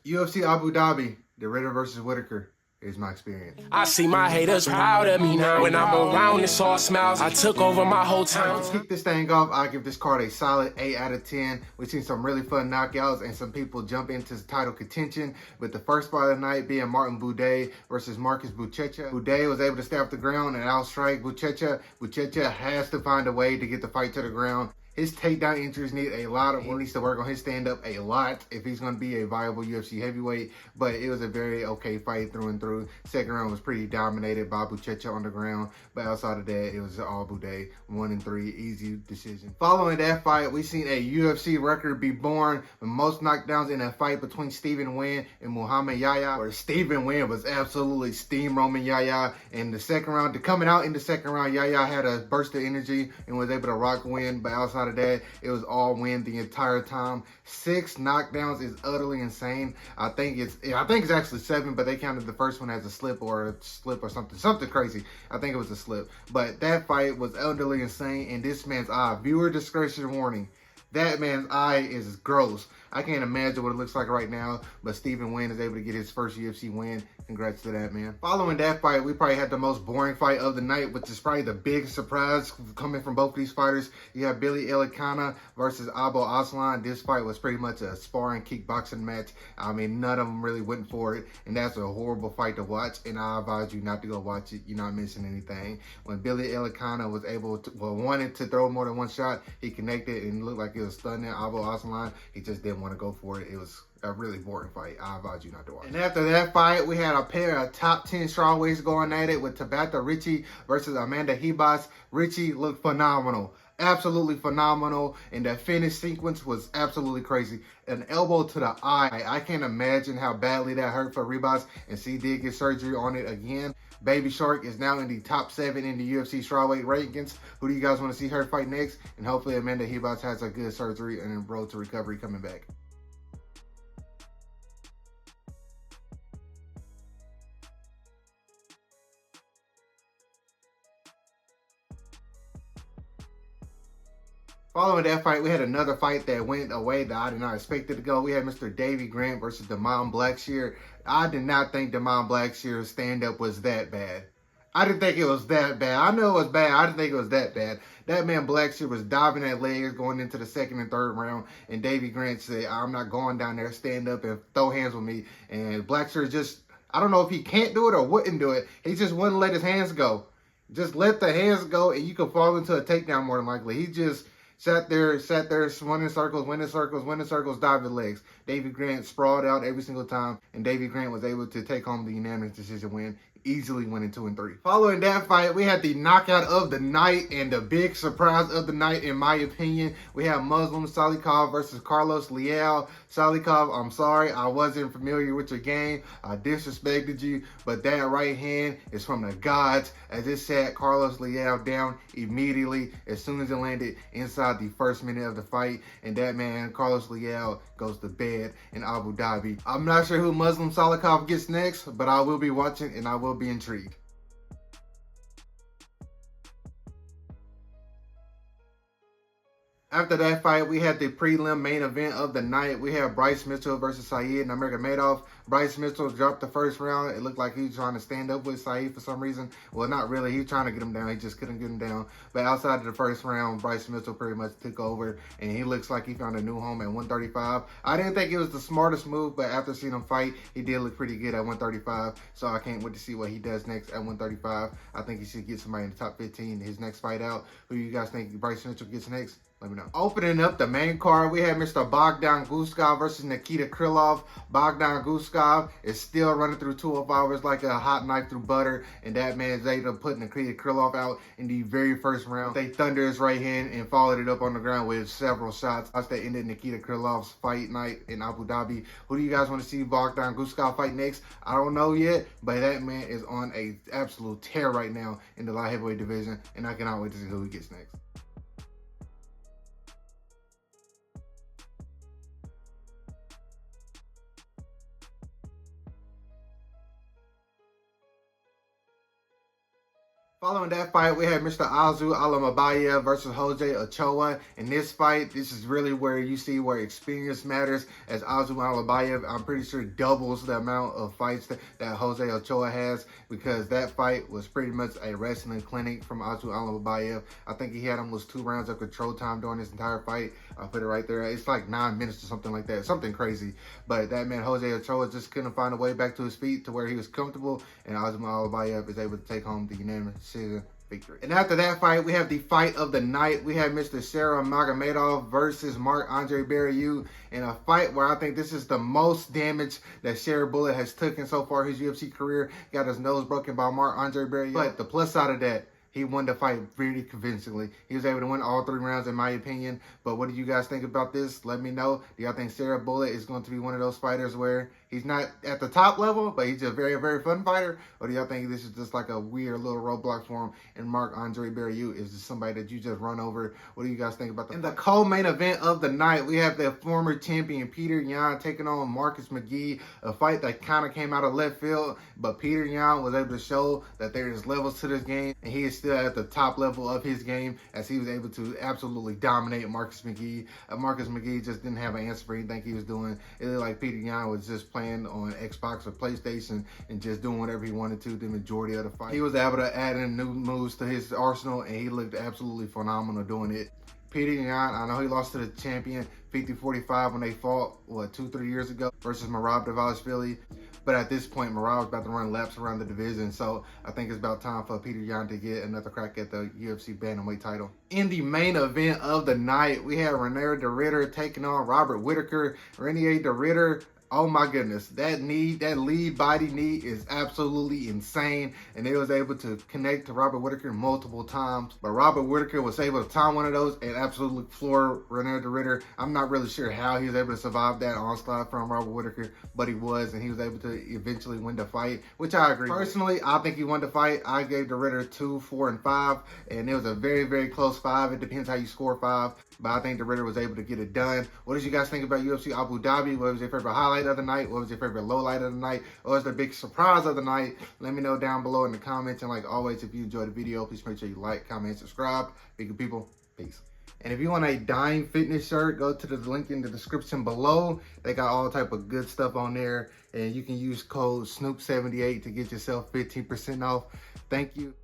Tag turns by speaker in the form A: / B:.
A: UFC Abu Dhabi, the Ritter versus Whittaker is my experience.
B: I see my haters proud of me now. When I'm around, it's all smiles. I took over my whole town.
A: To kick this thing off, I give this card a solid 8 out of 10. We've seen some really fun knockouts and some people jump into title contention, with the first fight of the night being Martin Buday versus Marcus Buchecha. Buday was able to stay off the ground and outstrike Buchecha. Buchecha has to find a way to get the fight to the ground. His takedown injuries need a lot of work. He needs to work on his stand-up a lot if he's going to be a viable UFC heavyweight. But it was a very okay fight through and through. Second round was pretty dominated by Buchecha on the ground. But outside of that, it was all Buday. 1-3, easy decision. Following that fight, we seen a UFC record be born with most knockdowns in a fight between Stephen Nguyen and Muhammad Yahya, where Stephen Nguyen was absolutely steamrolling Yahya in the second round. Coming out in the second round, Yahya had a burst of energy and was able to rock Nguyen. But outside of that, it was all Nguyen the entire time. 6 knockdowns is utterly insane. I think it's actually 7, but they counted the first one as a slip or something crazy. I think it was a slip. But that fight was utterly insane, and this man's eye, viewer discretion warning. That man's eye is gross. I can't imagine what it looks like right now, but Stephen Nguyen is able to get his first UFC win. Congrats to that, man. Following that fight, we probably had the most boring fight of the night, which is probably the big surprise coming from both these fighters. You have Billy Elikana versus Abo Aslan. This fight was pretty much a sparring kickboxing match. I mean, none of them really went for it, and that's a horrible fight to watch, and I advise you not to go watch it. You're not missing anything. When Billy Elikana was able to, wanted to throw more than one shot, he connected and looked like it was stunning. Abo Aslan, he just didn't want to go for it. It was a really boring fight. I advise you not to watch. And after that fight, we had a pair of top 10 strawweights going at it, with Tabitha Ricci versus Amanda Ribas. Ricci looked phenomenal. Absolutely phenomenal, and that finish sequence was absolutely crazy. An elbow to the eye. I can't imagine how badly that hurt for Ribas, and she did get surgery on it again. Baby Shark is now in the top 7 in the UFC strawweight rankings. Who do you guys want to see her fight next? And hopefully Amanda Ribas has a good surgery and a road to recovery coming back. Following that fight, we had another fight that went away that I did not expect it to go. We had Mr. Davy Grant versus Damon Blackshear. I did not think Damon Blackshear's stand-up was that bad. I didn't think it was that bad. I know it was bad. I didn't think it was that bad. That man Blackshear was diving at legs going into the second and third round, and Davy Grant said, I'm not going down there, stand up and throw hands with me. And Blackshear just, I don't know if he can't do it or wouldn't do it. He just wouldn't let his hands go. Just let the hands go, and you could fall into a takedown more than likely. He just sat there, winning circles, diving legs. Davy Grant sprawled out every single time, and Davy Grant was able to take home the unanimous decision win, easily winning 2-3. Following that fight, we had the knockout of the night and the big surprise of the night, in my opinion. We have Muslim Salikov versus Carlos Leal. Salikov, I'm sorry, I wasn't familiar with your game. I disrespected you, but that right hand is from the gods, as it sat Carlos Leal down immediately as soon as it landed inside the first minute of the fight. And that man, Carlos Leal, goes to bed in Abu Dhabi. I'm not sure who Muslim Salikov gets next, but I will be watching and I will be intrigued. After that fight, we had the prelim main event of the night. We had Bryce Mitchell versus Saeed Nurmagomedov. Bryce Mitchell dropped the first round. It looked like he was trying to stand up with Saeed for some reason. Well, not really. He was trying to get him down. He just couldn't get him down. But outside of the first round, Bryce Mitchell pretty much took over, and he looks like he found a new home at 135. I didn't think it was the smartest move, but after seeing him fight, he did look pretty good at 135. So I can't wait to see what he does next at 135. I think he should get somebody in the top 15 his next fight out. Who you guys think Bryce Mitchell gets next? Let me know. Opening up the main card, we had Mr. Bogdan Guskov versus Nikita Krylov. Bogdan Guskov is still running through 205 like a hot knife through butter, and that man is able to put Nikita Krylov out in the very first round. They thundered his right hand and followed it up on the ground with several shots. That ended Nikita Krylov's fight night in Abu Dhabi. Who do you guys want to see Bogdan Guskov fight next? I don't know yet, but that man is on a absolute tear right now in the light heavyweight division, and I cannot wait to see who he gets next. Following that fight, we had Mr. IOU TA versus Jose Ochoa. In this fight, this is really where you see where experience matters, as IOU TA, I'm pretty sure, doubles the amount of fights that Jose Ochoa has, because that fight was pretty much a wrestling clinic from IOU TA. I think he had almost 2 rounds of control time during this entire fight. I'll put it right there. It's like 9 minutes or something like that. Something crazy. But that man, Jose Ochoa, just couldn't find a way back to his feet to where he was comfortable, and IOU TA is able to take home the unanimous decision victory. And after that fight, we have the fight of the night. We have Mr. Sarah Magomedov versus Marc-Andre Barriault in a fight where I think this is the most damage that Sarah Bullet has taken so far his UFC career. Got his nose broken by Marc-Andre Barriault. But the plus side of that, he won the fight very convincingly. He was able to win all 3 rounds, in my opinion. But what do you guys think about this? Let me know. Do y'all think Sarah Bullet is going to be one of those fighters where he's not at the top level, but he's a very, very fun fighter? Or do y'all think this is just like a weird little roadblock for him, and Marc-Andre Barriault is just somebody that you just run over? What do you guys think about that? In the co-main event of the night, we have the former champion Peter Yan taking on Marcus McGee, a fight that kind of came out of left field, but Peter Yan was able to show that there is levels to this game, and he is still at the top level of his game, as he was able to absolutely dominate Marcus McGee. Marcus McGee just didn't have an answer for anything he was doing. It looked like Peter Yan was just playing on Xbox or PlayStation and just doing whatever he wanted to the majority of the fight. He was able to add in new moves to his arsenal, and he looked absolutely phenomenal doing it. Peter Yan, I know he lost to the champion 50-45 when they fought, 2-3 years ago, versus Merab Dvalishvili. But at this point, Merab was about to run laps around the division, so I think it's about time for Peter Yan to get another crack at the UFC bantamweight title. In the main event of the night, we had Reinier de Ridder taking on Robert Whittaker. Reinier de Ridder, oh my goodness, that knee, that lead body knee is absolutely insane, and they was able to connect to Robert Whittaker multiple times, but Robert Whittaker was able to time one of those and absolutely floor Reinier de Ridder. I'm not really sure how he was able to survive that onslaught from Robert Whittaker, but he was, and he was able to eventually win the fight, which I agree. Personally, I think he won the fight. I gave de Ridder 2, 4, and 5, and it was a very, very close 5. It depends how you score 5, but I think de Ridder was able to get it done. What did you guys think about UFC Abu Dhabi? What was your favorite highlight of the night? What was your favorite low light of the night? What was the big surprise of the night? Let me know down below in the comments. And like always, if you enjoyed the video, please make sure you like, comment, and subscribe. Be good people. Peace. And if you want a Dime Fitness shirt, go to the link in the description below. They got all type of good stuff on there. And you can use code Snoop78 to get yourself 15% off. Thank you.